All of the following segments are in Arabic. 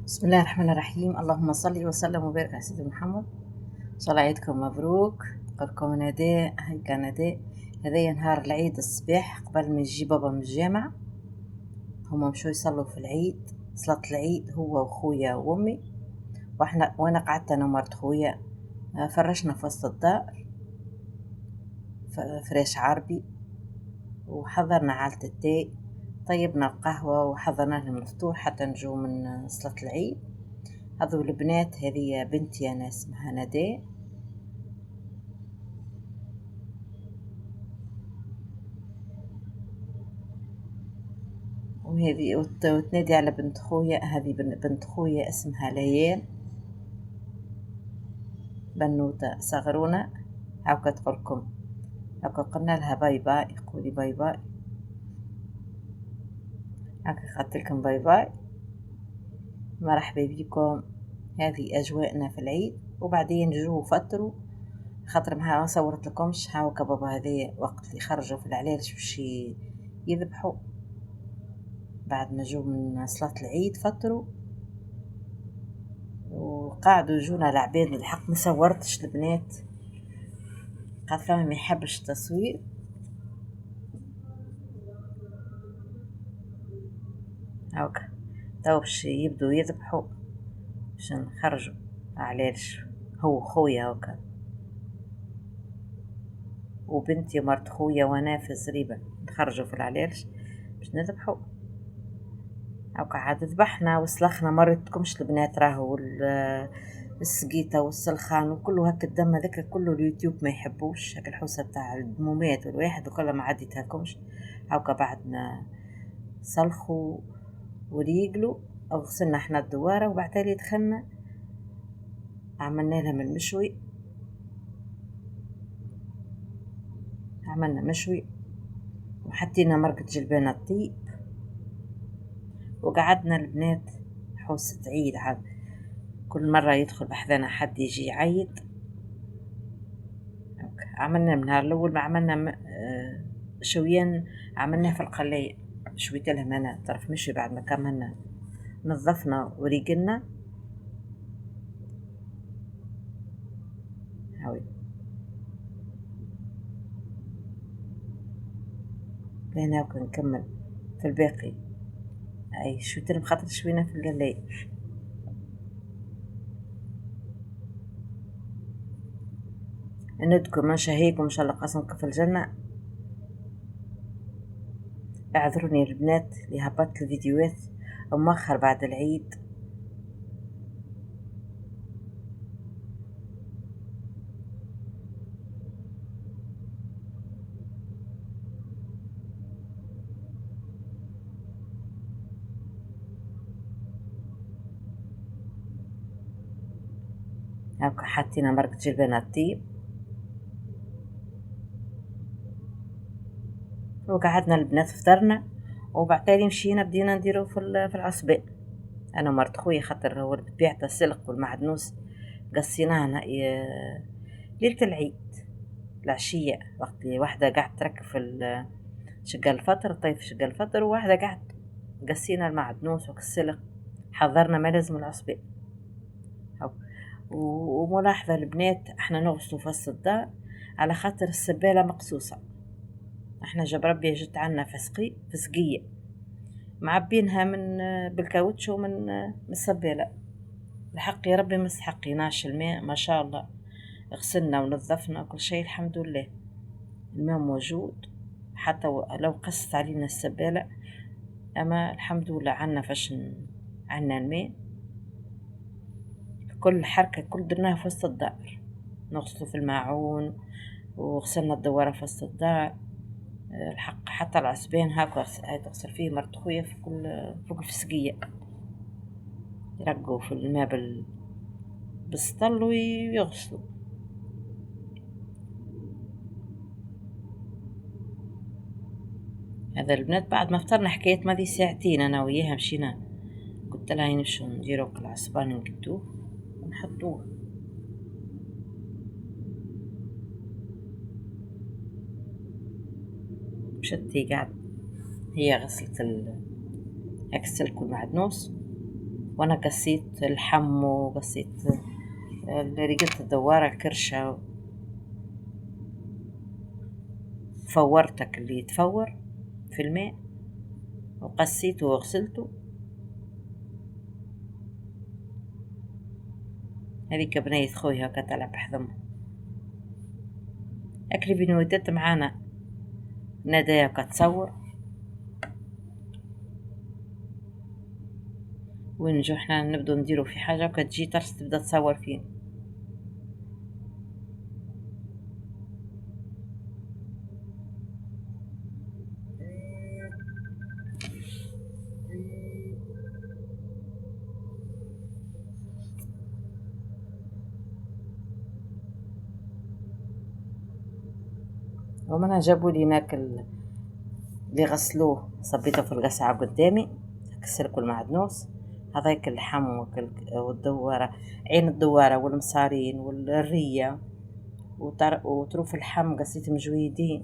بسم الله الرحمن الرحيم. اللهم صل وسلم وبارك على سيدنا محمد. صلاة عيدكم مبروك. قولكم نداء هيك نداء. هذايا نهار العيد الصباح قبل ما يجي بابا من الجامعة، هما مشوا يصلوا في العيد صلاة العيد هو وخويا وامي، وانا قعدت انا ومرت خويا. فرشنا في وسط الدار فراش عربي، وحضرنا عالة التاي، طيبنا القهوة وحضرنا لهم الفطور حتى نجو من صلاة العيد. هذو البنات، هذه بنتي أنا اسمها نداء، وهذه وتنادي على بنت خويا، هذه بنت خويا اسمها ليال، بنوتة صغرونة. هاكا تقولكم، هاكا قلنا لها باي باي، قولي باي باي، هاكا قلت لكم باي باي، مرحبا بكم. هذه أجواءنا في العيد. وبعدين جو فتروا، خاطر ما صورت لكمش هاكا بابا هذايا وقت اللي خرجوا في العلالش باش يذبحوا. بعد ما جو من صلاة العيد فتروا وقعدوا يجونا العباد. الحق ما صورتش البنات، خاطر ما يحبش التصوير. هاكا تو باش يبدو يذبحوا باش نخرجوا علاش هو خويا هاكا وبنتي مرت خويا وانا في الزريبة نخرجوا في العلالش باش نذبحوا. هاكا عاد ذبحنا وسلخنا. مرتكمش البنات راهو السقيطة والسلخان وكله هكا الدم هذاك كله اليوتيوب ما يحبوش هكا الحوسة بتاع الدمومات والواحد وكل ما عديتهاكمش. هاكا بعد ما سلخوا وريقلوا غسلنا احنا الدوارة، وبعد تالي دخلنا عملنا لهم المشوي، عملنا مشوي وحطينا مرقة جلبانة الطيب، وقعدنا البنات حوسة عيد. عاد كل مرة يدخل بحذنا حد يجي يعيد. عملنا من النهار الأول ما عملنا شويان، عملناه في القلاية شويت لهم أنا طرف مشوي. بعد ما كملنا نظفنا وريقلنا هاوي لهنا وكنكمل في الباقي. أي شويت لهم خاطر شوينا في القلاية. ندكم ما شهيكم إن شاء الله قسمكم في الجنة. اعذروني البنات اللي هبطت الفيديوهات مؤخر بعد العيد. هاكا حطينا مرقة جلبان الطيب وقعدنا البنات فطرنا، وبعتالي مشينا بدينا نديرو في العصبة انا ومرت خويا، خاطر هو بطبيعة السلق والمعدنوس قصيناه ليلة العيد العشية، وقت اللي واحدة قاعد تركب في شقة الفطر، طيف شقة الفطر، وواحدة قاعد قصينا المعدنوس والسلق، حضرنا ما لازم العصبة. وملاحظة البنات احنا نغسلوا في وسط الدار على خاطر السبالة مقصوصة. احنا جاب ربي جت عنا فسقية معبينها من بالكاوتشو من السبالة. الحق يا ربي مستحقيناش الماء ما شاء الله، غسلنا ونظفنا كل شيء الحمد لله، الماء موجود حتى لو قصت علينا السبالة، اما الحمد لله عنا عنا الماء. كل حركة كل درناها في وسط الدار، نغسلوا في الماعون وغسلنا الدوارة في وسط الدار. الحق حتى العصبين هاكا تغسل فيه مرت خويا في فوق الفسقية، يرقوا في الماء بالسطل ويغسلوا. هذا البنات بعد ما فطرنا حكاية ماضي ساعتين انا وياها مشينا، قلت لها نمشوا نديرو العصبان نقدوه ونحطوه. مشت هي قاعد هي غسلت هاك السلك والمعدنوس، وانا قصيت اللحم وقصيت ريقة الدوارة كرشة، فورتك اللي يتفور في الماء وقصيته وغسلته. هذيك بنية خويا كتلعب حذمها. أكلي بنوتات معانا نادية كتصور، ونجو احنا نبدو نديرو في حاجة وكتجي ترس تبدا تصور فيه. ومنها جابوا لي ناكل اللي غسلوه، صبيته في القسعة قدامي كسلك والمعدنوس، هذاك اللحم والدوارة، عين الدوارة والمصارين والرية وطروف اللحم قصيت مجويدين.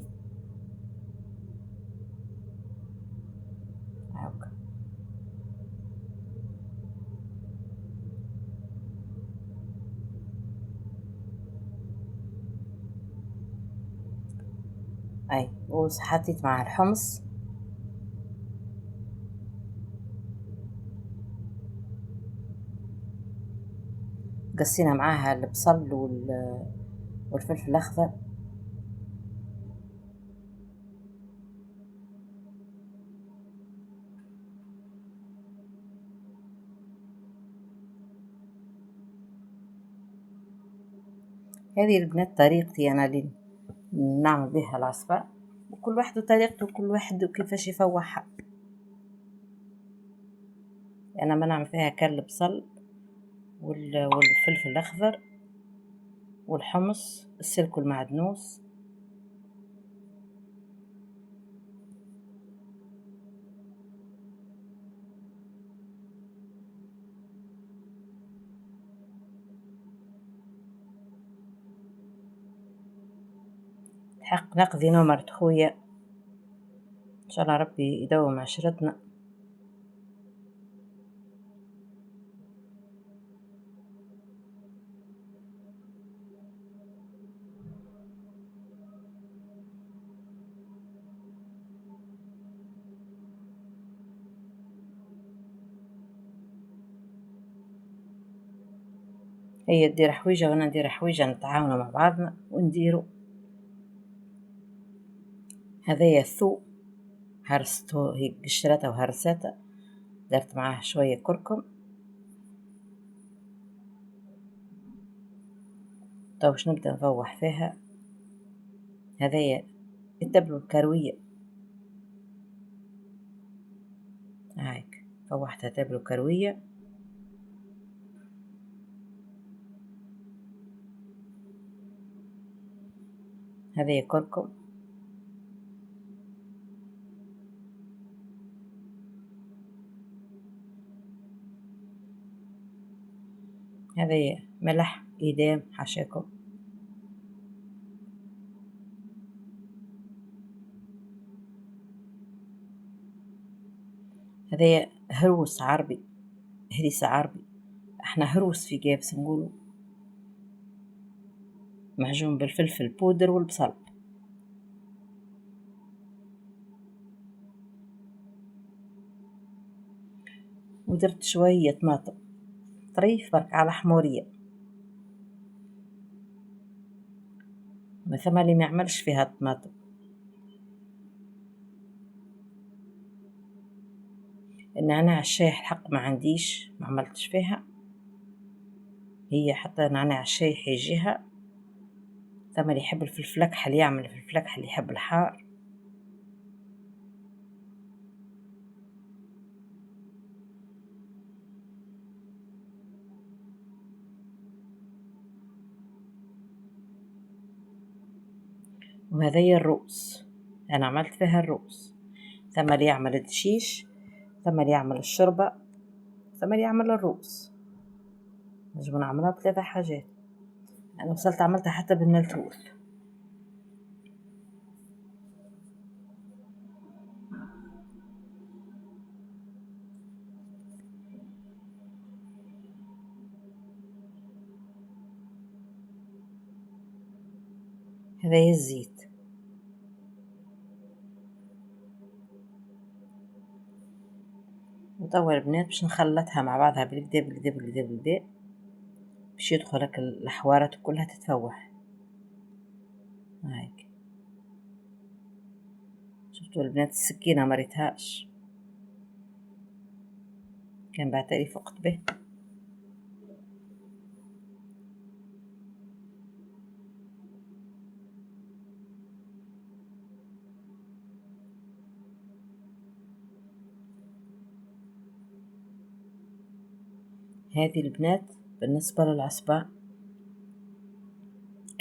هاكا. اي وحطيت مع الحمص، قصينا معاها البصل والفلفل الاخضر. هذه البنات طريقتي انا اللي نعمل بها العصفر، وكل واحد وطريقته، وكل واحد وكيفاش يفوحها. انا ما نعمل فيها كالبصل والفلفل الاخضر والحمص السلك والمعدنوس. الحق نقضي نمرة خويا، ان شاء الله ربي يدوم عشرتنا. هي تدير حويجة وانا ندير حويجة، نتعاونوا مع بعضنا ونديروا. هذايا الثوم هرسته هيك قشرته وهرسته، درت معاه شوية كركم. طيب باش نبدا نفوح فيها. هذايا التبل الكروية، هايك فوحتها تبل كروية. هذايا كركم، هذايا ملح إيدام حشاكم. هذايا هروس عربي، هريس عربي، احنا هروس في جابس نقولوا، معجون بالفلفل بودر والبصل. ودرت شوية طماطم طريف برك على حمورية، ما ثم اللي ما يعملش فيها الطماطم. النعناع الشايح الحق ما عنديش، ما عملتش فيها. هي حتى نعناع الشايح يجيها، ثم اللي يحب الفلفل اكحل يعمل الفلفل اكحل، اللي يحب الحار. وهذايا الرؤوس، انا عملت فيها الرؤوس. ثم اللي يعمل الدشيش، ثم اللي يعمل الشوربة، ثم اللي يعمل الرؤوس. نجم نعملها بثلاثة حاجات. انا وصلت عملتها حتى بالملتوث. هذا هي الزيت. وطول البنات باش نخلطها مع بعضها بالكدا بالكدا بالكدا بالكدا باش يدخلك الحوارات كلها تتفوح. هايك شفتوا البنات السكينة مريتهاش، كان بعتلي فقت به. هذه البنات بالنسبة للعصبة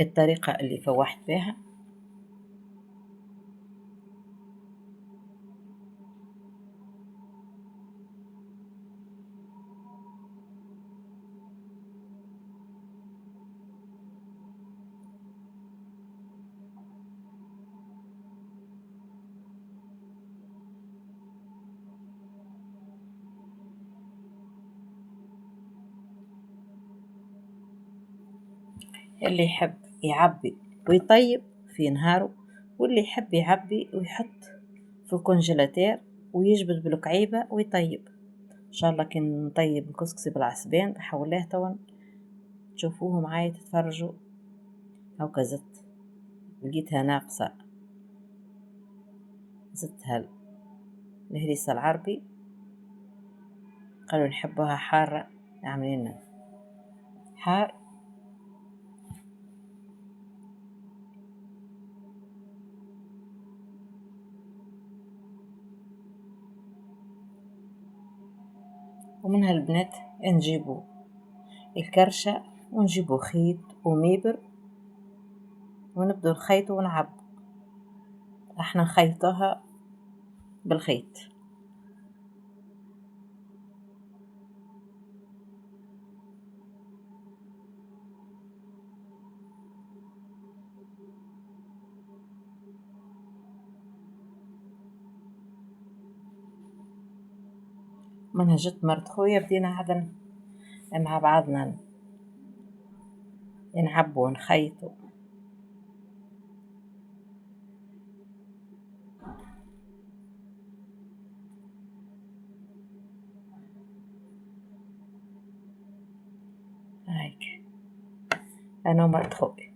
الطريقة اللي فوحت بها. اللي يحب يعبي ويطيب في نهاره، واللي يحب يعبي ويحط في الكونجيلاتير ويجبد بالكعيبة ويطيب. ان شاء الله كن نطيب الكسكسي بالعسبان بحولاه توا تشوفوه معايا تتفرجوا. هاكا زدت لقيتها ناقصة، زدتها الهريسة العربي، قالوا نحبوها حارة عاملين حار. ومنها البنات نجيبو الكرشة ونجيبو خيط وميبر ونبدو نخيطو ونعبو. احنا نخيطوها بالخيط. منها جت مرت خويا بدينا عدن مع بعضنا نعبو ونخيطو. هيك انا ومرت خويا.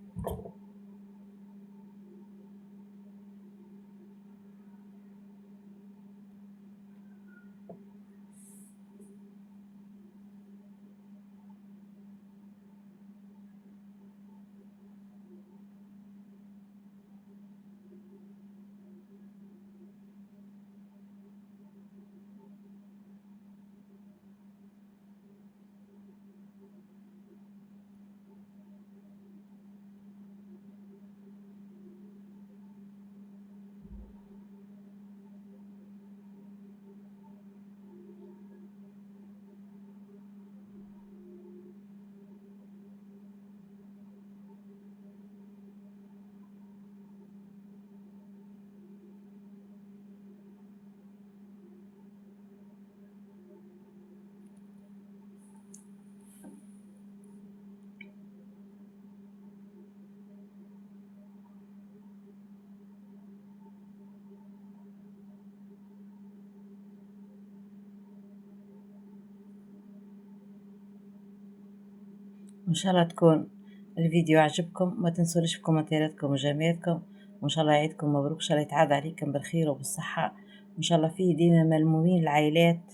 وان شاء الله تكون الفيديو عجبكم، ما تنسوليش بكومنتاتكم وجميلكم، وان شاء الله عيدكم مبروك، ان شاء الله يتعاد عليكم بالخير وبالصحة، وان شاء الله فيه ديما ملمومين العائلات،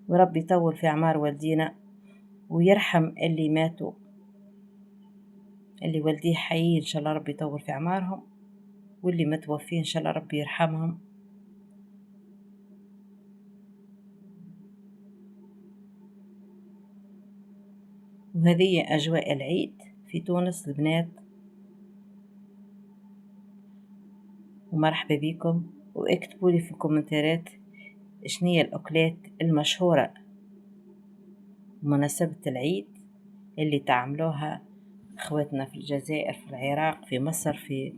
وربي يطول في اعمار والدينا ويرحم اللي ماتوا، اللي والديه حي ان شاء الله ربي يطول في اعمارهم، واللي متوفين ان شاء الله ربي يرحمهم. وهذه اجواء العيد في تونس البنات، ومرحبا بكم. واكتبوا لي في الكومنتات شنية الاكلات المشهورة بمناسبة العيد اللي تعملوها اخواتنا في الجزائر، في العراق، في مصر، في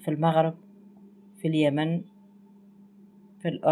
المغرب، في اليمن، في الأردن.